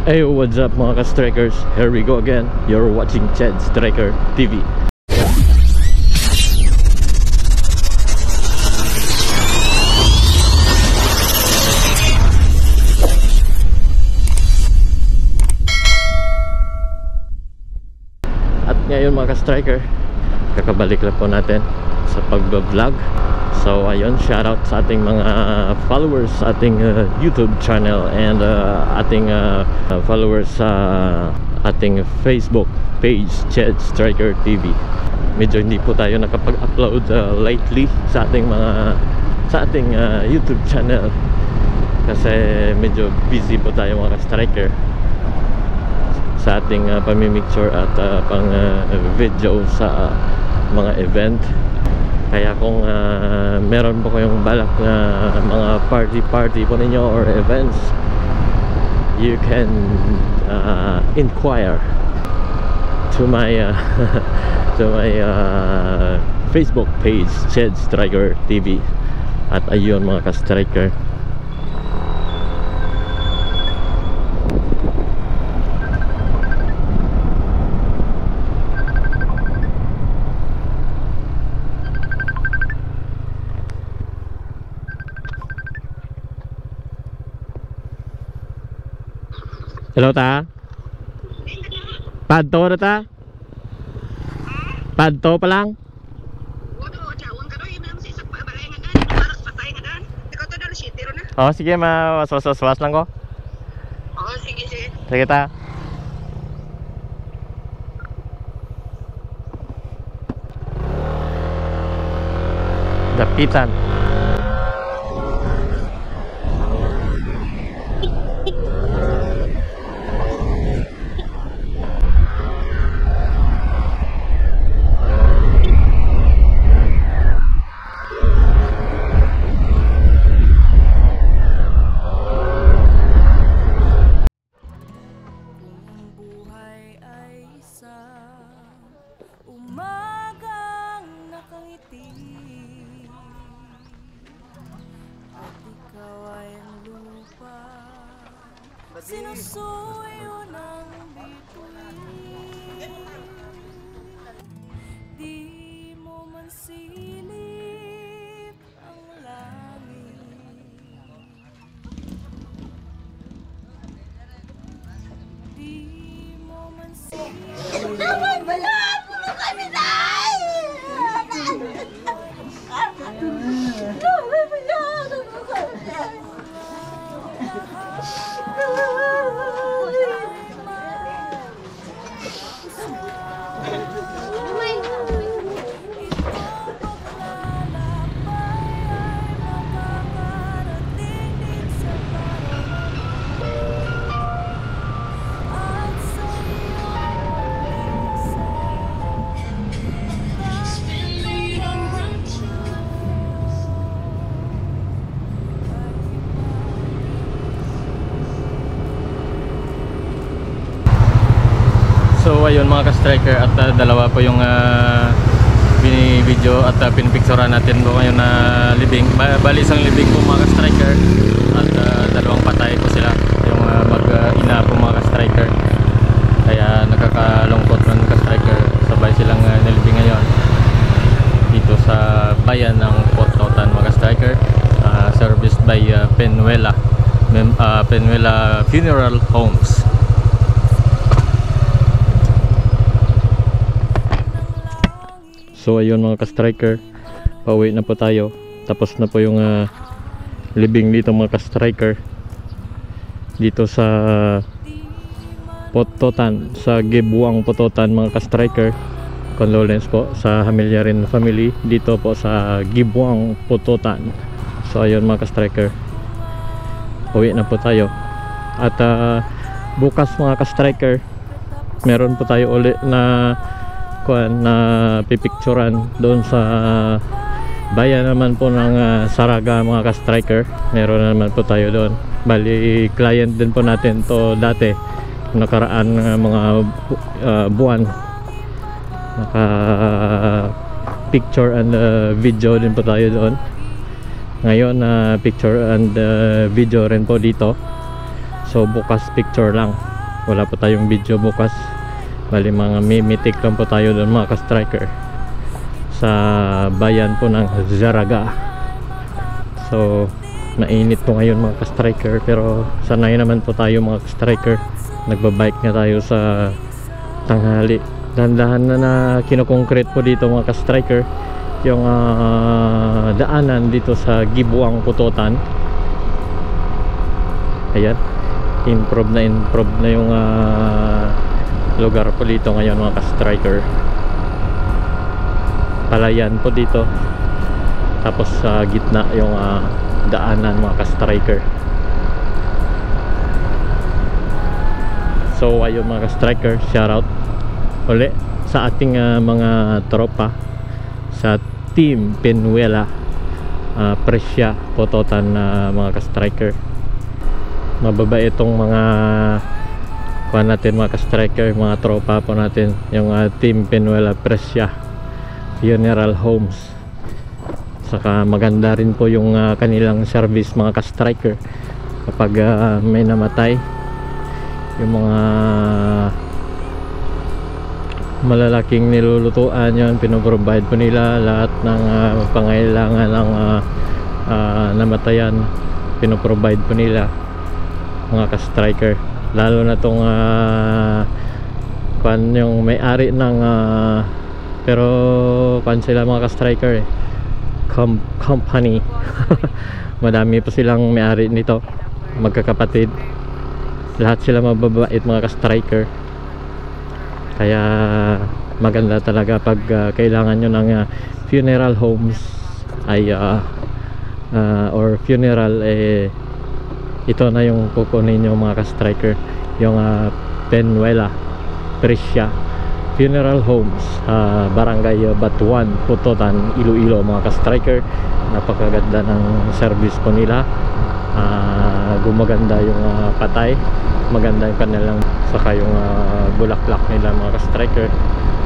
Hey, what's up mga ka-strikers? Here we go again. You're watching Chad Striker TV. At ngayon mga ka-striker, kakabalik lang po natin sa pag-vlog. So ayun, shoutout sa ating mga followers sa ating YouTube channel and ating followers sa ating Facebook page, Chad Striker TV. Medyo hindi po tayo nakapag-upload lately sa ating YouTube channel kasi medyo busy po tayo mga striker sa ating pamimicture at pang video sa mga event. Kaya kung meron po kayong balak na mga party po ninyo or events, you can inquire to my Facebook page, Chad Striker TV. At ayun mga ka-striker, hello ta? Padto na ta? Padto pa lang? Oh, sige, waswas lang ko. Oh, sige. Sige ta. Dapitan. Sinusuyo ng bituin, di mo man silip ang langit, di mo man silip. Wala! Puro kami tayo! So ayun mga ka-striker, at dalawa po yung binibideo at pinipicturean natin po ngayon na libing. Bali isang libing po mga ka-striker at dalawang patay po sila, yung mag-ina po mga ka-striker. Kaya nakakalungkot ng ka-striker, sabay silang nilibing ngayon dito sa bayan ng Pototan mga ka-striker, serviced by Penuela Funeral Homes. So ayun mga ka-striker, pauwi na po tayo. Tapos na po yung libing dito mga ka-striker, dito sa Pototan, sa Gibuang Pototan mga ka-striker. Condolence po sa Hamilyarin family dito po sa Gibuang Pototan. So ayun mga ka-striker, pauwi na po tayo. At bukas mga ka-striker, meron po tayo ulit na pipicturan doon sa bayan naman po ng Saraga mga ka-striker. Meron naman po tayo doon. Bali client din po natin to dati, nakaraan mga buwan. Naka picture and video din po tayo doon. Ngayon picture and video rin po dito. So bukas picture lang, wala po tayong video bukas. Bali mga mimitik lang po tayo doon mga ka-striker, sa bayan po ng Zaraga. So mainit po ngayon mga ka-striker, pero sanay naman po tayo mga ka-striker. Nagbabike nga tayo sa tanghali. Dahan-dahan na kinokongkrete po dito mga ka-striker yung daanan dito sa Gibuang, Putotan. Ayan, improve na yung lugar po dito ngayon mga ka-striker. Palayan po dito, tapos sa gitna yung daanan mga ka-striker. So ayun mga ka-striker, shoutout uli sa ating mga tropa sa Team Penuela, Presya, Putotan, mga ka-striker. Mababa itong mga kuha natin mga ka-striker, mga tropa po natin, yung Team Penuela, Presya, Funeral Homes. Saka maganda rin po yung kanilang service mga ka-striker kapag may namatay, yung mga malalaking nilulutuan, yun pinoprovide po nila. Lahat ng pangailangan ng namatayan pinoprovide po nila mga ka-striker. Lalo na tong yung may-ari ng pero sila mga ka-striker company. Madami po silang may-ari nito, magkakapatid. Lahat sila mababait mga ka-striker. Kaya maganda talaga pag kailangan nyo ng funeral homes ay or funeral, ito na yung kukunin nyo mga ka-striker, yung Penuela, Presya Funeral Homes, Barangay Batuan, Putotan, Iloilo mga ka-striker. Napakaganda ng service po nila. Gumaganda yung patay, maganda yung kanilang, saka yung bulaklak nila mga ka-striker,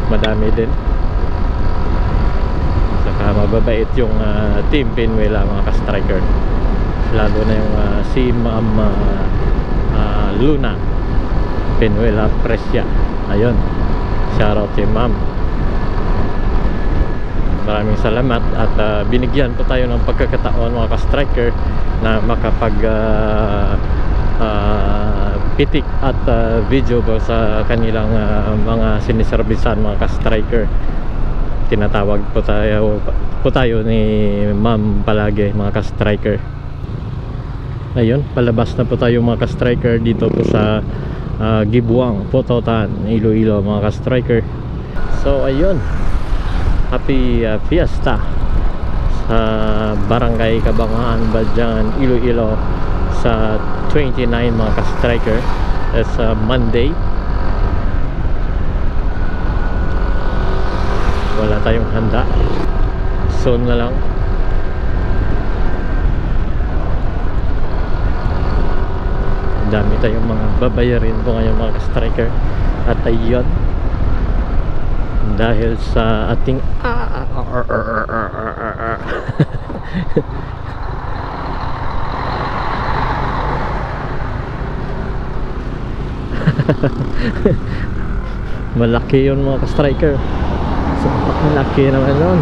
madami din. Saka mababait yung Team Penuela mga ka-striker, lalo na yung si Ma'am Luna Penuela Presya. Ayun, shoutout kay Ma'am. Maraming salamat at binigyan po tayo ng pagkakataon mga ka-striker na makapag pitik at video po sa kanilang mga siniservisan mga ka-striker. Tinatawag po tayo ni Ma'am palagi mga ka-striker. Ayun, palabas na po tayo mga ka-striker dito po sa Gibuang, Putotan, Iloilo mga ka-striker. So ayun, happy fiesta sa Barangay Kabangahan, Badyan, Iloilo sa 29 mga ka-striker. It's Monday. Wala tayong handa, soon na lang. Dami tayong mga babayarin po ngayon mga ka-striker. At ayun, dahil sa ating malaki yun mga ka-striker. So malaki naman yun.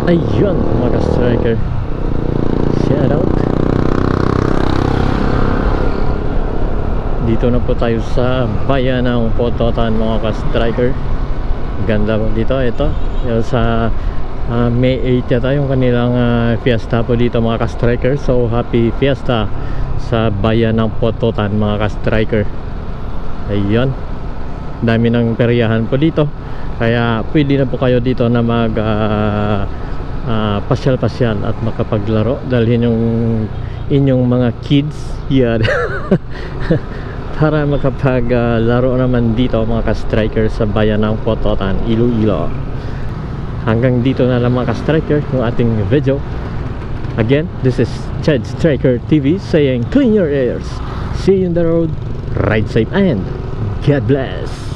Ayun mga ka-striker, shout out. Dito na po tayo sa bayan ng Putotan mga ka-striker. Ganda po dito. Ito yung sa May 8 yata yung kanilang fiesta po dito mga ka-striker. So happy fiesta sa bayan ng Putotan mga ka-striker. Ayun, dami ng peryahan po dito, kaya pwede na po kayo dito na mag pasyal-pasyal at makapaglaro. Dalhin yung inyong mga kids yan para makapaglaro naman dito mga ka-striker sa bayan ng Putotan, Iloilo. Hanggang dito na lang mga ka-striker yung ating video. Again, this is Chad Striker TV saying clean your ears, see you in the road, ride safe, and God bless.